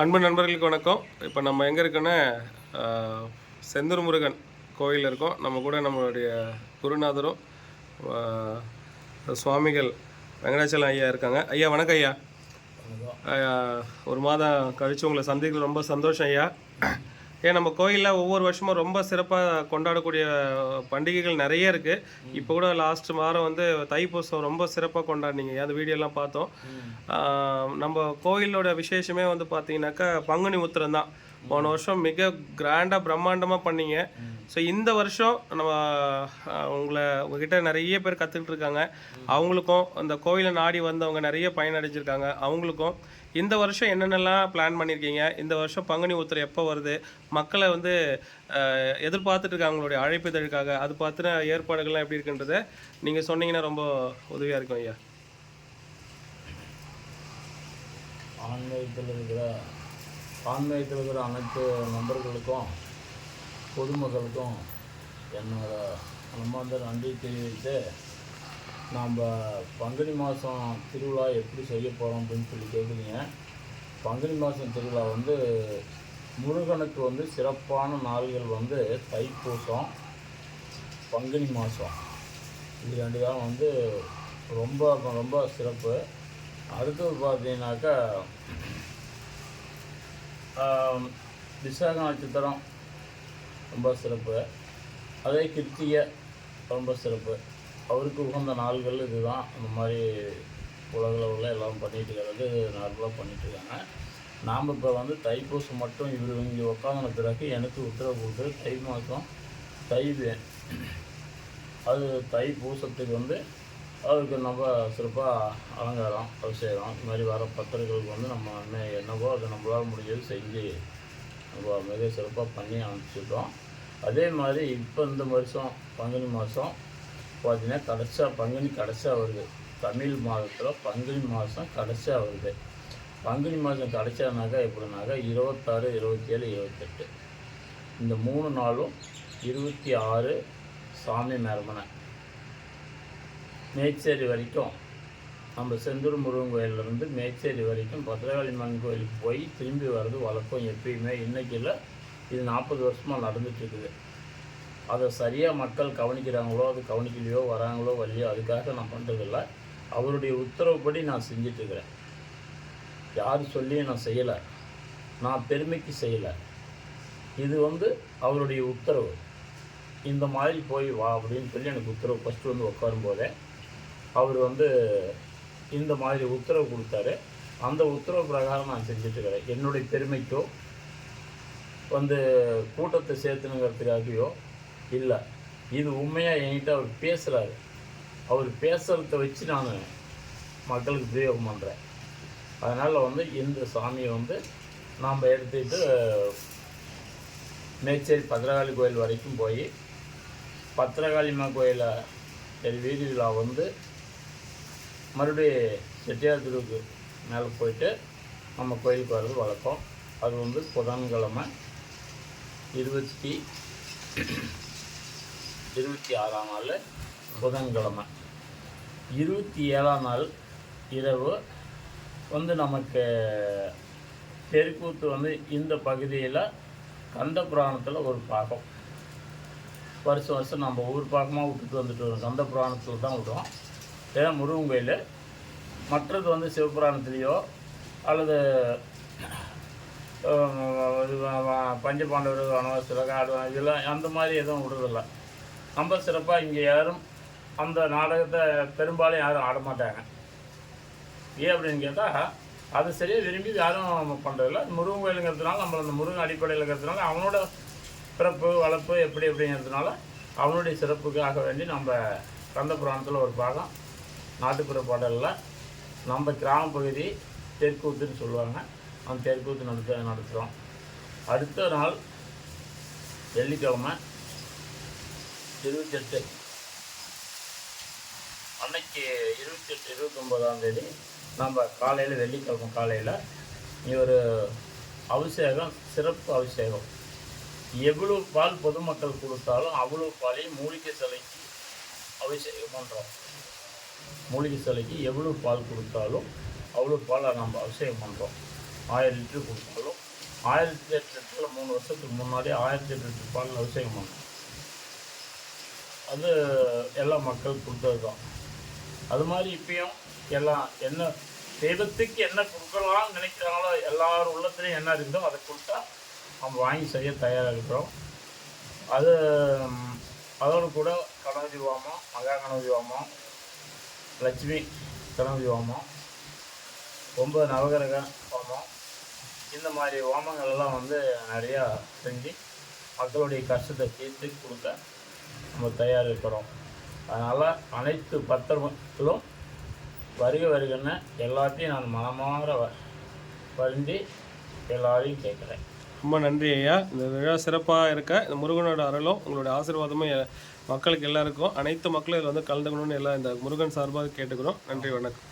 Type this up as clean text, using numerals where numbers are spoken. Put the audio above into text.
அன்பு நண்பர்களுக்கு வணக்கம். இப்போ நம்ம எங்கே இருக்கோன்னா செந்தூர் முருகன் கோயில் இருக்கோம். நம்ம கூட நம்மளுடைய குருநாதரும் சுவாமிகள் வெங்கடாச்சலம் ஐயா இருக்காங்க. ஐயா வணக்கம் ஐயா. ஒரு மாதம் கழித்து உங்களை சந்திக்கிறது ரொம்ப சந்தோஷம் ஐயா. ஏன் நம்ம கோயிலில் ஒவ்வொரு வருஷமும் ரொம்ப சிறப்பாக கொண்டாடக்கூடிய பண்டிகைகள் நிறைய இருக்குது. இப்போ கூட லாஸ்ட் வாரம் வந்து தைப்பூசம் ரொம்ப சிறப்பாக கொண்டாடினீங்க. அந்த வீடியோலாம் பார்த்தோம். நம்ம கோயிலோட விசேஷமே வந்து பார்த்தீங்கன்னாக்கா பங்குனி உத்திரம் தான். போன வருஷம் மிக கிராண்டாக பிரம்மாண்டமாக பண்ணீங்க. ஸோ இந்த வருஷம் நம்ம உங்ககிட்ட நிறைய பேர் கற்றுக்கிட்டு இருக்காங்க. அவங்களுக்கும் அந்த கோயிலை நாடி வந்தவங்க நிறைய பயனடைஞ்சிருக்காங்க. அவங்களுக்கும் இந்த வருஷம் என்னென்னலாம் பிளான் பண்ணியிருக்கீங்க, இந்த வருஷம் பங்குனி உத்திரம் எப்போ வருது, மக்களை வந்து எதிர்பார்த்துட்டு இருக்காங்க உங்களுடைய அழைப்பிதழுக்காக, அது பார்த்துன ஏற்பாடுகள்லாம் எப்படி இருக்குன்றதை நீங்கள் சொன்னீங்கன்னா ரொம்ப உதவியாக இருக்கும் ஐயா. ஆன்மீகத்தில் இருக்கிற அனைத்து நண்பர்களுக்கும் பொதுமக்களுக்கும் என்னோட மனமார்ந்த நன்றி தெரிவித்து, நாம் பங்குனி மாதம் திருவிழா எப்படி செய்ய போகிறோம் அப்படின்னு சொல்லி கேட்குறீங்க. பங்குனி மாதம் திருவிழா வந்து முருகனுக்கு வந்து சிறப்பான நாள்கள் வந்து தைப்பூசம், பங்குனி மாதம், இது ரெண்டு தான் வந்து ரொம்ப ரொம்ப சிறப்பு. அடுத்தது பார்த்தீங்கன்னாக்கா விசாக நட்சத்திரம் ரொம்ப சிறப்பு. அதே கிருத்திகை ரொம்ப சிறப்பு. அவருக்கு உகந்த நாள்கள் இதுதான். அந்த மாதிரி உலகளவில் எல்லாம் பண்ணிகிட்டு இருக்கிறது நார்மலாக பண்ணிகிட்ருக்காங்க. நாம் இப்போ வந்து தைப்பூசம் மட்டும் இவர் இங்கே உட்காந்துன பிறகு எனக்கு உத்தரவு கொடுத்து தை மாதம் அது தைப்பூசத்துக்கு வந்து அவருக்கு நம்ம சிறப்பாக அலங்காரம் அபிஷேகம் இது மாதிரி வர பக்தர்களுக்கு வந்து நம்ம என்னவோ அதை நம்மளால் முடிஞ்சது செஞ்சு நம்ம மிக சிறப்பாக பண்ணி அனுப்பிச்சிட்டோம். அதே மாதிரி இப்போ இந்த வருஷம் பங்குனி மாதம் பார்த்தீங்கன்னா பங்குனி கடைசியாக வருது. தமிழ் மாதத்தில் பங்குனி மாதம் கடைசியாக வருது. பங்குனி மாதம் கடைசியானாக்கா எப்படின்னாக்கா 26, 27, 28 இந்த 3 நாளும் 26 சாமி மேரமனை மேச்சேரி வரைக்கும், நம்ம செந்தூர் முருகன் கோயிலேருந்து மேச்சேரி வரைக்கும் பத்ரகாளியம்மன் கோயிலுக்கு போய் திரும்பி வர்றது வழக்கம் எப்பயுமே. இன்றைக்கி இல்லை, இது 40 வருஷமாக நடந்துகிட்ருக்குது. அதை சரியாக மக்கள் கவனிக்கிறாங்களோ அது கவனிக்கலையோ வராங்களோ வரலையோ அதுக்காக நான் பண்ணுறதில்ல. அவருடைய உத்தரவுப்படி நான் செஞ்சிட்ருக்கிறேன். யார் சொல்லியும் நான் செய்யலை, நான் பெருமைக்கு செய்யலை. இது வந்து அவருடைய உத்தரவு. இந்த மாதிரி போய் வா அப்படின்னு சொல்லி எனக்கு உத்தரவு ஃபஸ்ட்டு வந்து உட்காரும்போதே அவர் வந்து இந்த மாதிரி உத்தரவு கொடுத்தாரு. அந்த உத்தரவு பிரகாரம் நான் செஞ்சிட்ருக்கிறேன். என்னுடைய பெருமைக்கோ வந்து கூட்டத்தை சேர்த்துனுங்கிறதுக்காகவோ இல்லை. இது உண்மையாக என்கிட்ட அவர் பேசுகிறாரு. அவர் பேசுகிறத வச்சு நான் மக்களுக்கு உபயோகம் பண்ணுறேன். அதனால் வந்து இந்த சாமியை வந்து நாம் எடுத்துக்கிட்டு மேச்சேரி பத்ரகாளி கோயில் வரைக்கும் போய் பத்ரகாளியம்மா கோயிலை வீதி விழா வந்து மறுபடியும் செட்டியார் தெருவுக்கு மேலே போயிட்டு நம்ம கோயிலுக்கு வர்றது வழக்கம். அது வந்து புதன்கிழமை 26ஆம் நாள் புதன்கிழமை. 27ஆம் நாள் இரவு வந்து நமக்கு தெருக்கூத்து வந்து இந்த பகுதியில் கந்த புராணத்தில் ஒரு பாகம் வருஷம் நம்ம ஒவ்வொரு பாகமாக விட்டுட்டு வந்துட்டு வரோம். கந்த புராணத்தில் தான் விடுவோம். ஏன்னா முருகன் கோயில். மற்றது வந்து சிவபுராணத்துலேயோ அல்லது பஞ்சபாண்டவர் வனவாசத்தில் ஆடுவாங்க, இதெல்லாம் அந்த மாதிரி எதுவும் விடுறதில்ல. நம்ம சிறப்பாக இங்கே யாரும் அந்த நாடகத்தை பெரும்பாலும் யாரும் ஆட மாட்டாங்க. ஏன் அப்படின்னு கேட்டால் அது சரியாக விரும்பி யாரும் பண்ணுறதில்ல. முருகன் கோயிலுங்கிறதுனால நம்ம அந்த முருகன் அடிப்படையில் இருக்கிறதுனால அவனோட பிறப்பு வளர்ப்பு எப்படி அப்படிங்கிறதுனால அவனுடைய சிறப்புக்காக வேண்டி நம்ம கந்த புராணத்தில் ஒரு பாகம் நாட்டுப்புற பாடலில் நம்ம கிராம பகுதி தெற்கூத்துன்னு சொல்லுவாங்க. அந்த தெற்கூத்து நடத்துகிறோம். அடுத்த நாள் வெள்ளிக்கிழமை 28 அன்னைக்கு 28, 29ஆம் தேதி நம்ம காலையில் வெள்ளிக்கிழமை காலையில் ஒரு அபிஷேகம், சிறப்பு அபிஷேகம். எவ்வளோ பால் பொதுமக்கள் கொடுத்தாலும் அவ்வளோ பாலையும் மூலிகை சிலைக்கு அபிஷேகம் பண்ணுறோம். மூலிகை சிலைக்கு எவ்வளோ பால் கொடுத்தாலும் அவ்வளோ பாலை நம்ம அபிஷேகம் பண்ணுறோம். 1000 லிட்டர் கொடுத்தாலும் 1008 3 வருஷத்துக்கு முன்னாடி 1008 பால் அபிஷேகம் பண்ணோம். அது எல்லா மக்கள் கொடுத்தது தான். அது மாதிரி இப்பயும் எல்லாம் என்ன தெய்வத்துக்கு என்ன கொடுக்கலாம்னு நினைக்கிறாங்களோ எல்லாரும் உள்ளத்துலேயும் என்ன இருக்குதோ அதை கொடுத்தா நம்ம வாங்கி செய்ய தயாராக இருக்கிறோம். அது அதோடு கூட கணபதி ஹோமம், மகா கணபதி ஹோமம், லட்சுமி கணபதி ஹோமம், 9 நவகிரக ஹோமம், இந்த மாதிரி ஹோமங்கள் எல்லாம் நிறையா செஞ்சு மக்களுடைய கஷ்டத்தை தீர்த்து கொடுக்க நம்ம தயார் இருக்கிறோம். அதனால் அனைத்து பக்தர்களும் வருகன்னு எல்லாத்தையும் நான் மனமாற வருந்தி எல்லாரையும் கேட்குறேன். ரொம்ப நன்றி ஐயா. இந்த விழா சிறப்பாக இருக்க இந்த முருகனோட அருளும் உங்களுடைய ஆசீர்வாதமும் மக்களுக்கு எல்லாருக்கும், அனைத்து மக்களும் இதில் கலந்துக்கணும்னு எல்லாம் இந்த முருகன் சார்பாக கேட்டுக்கிறோம். நன்றி, வணக்கம்.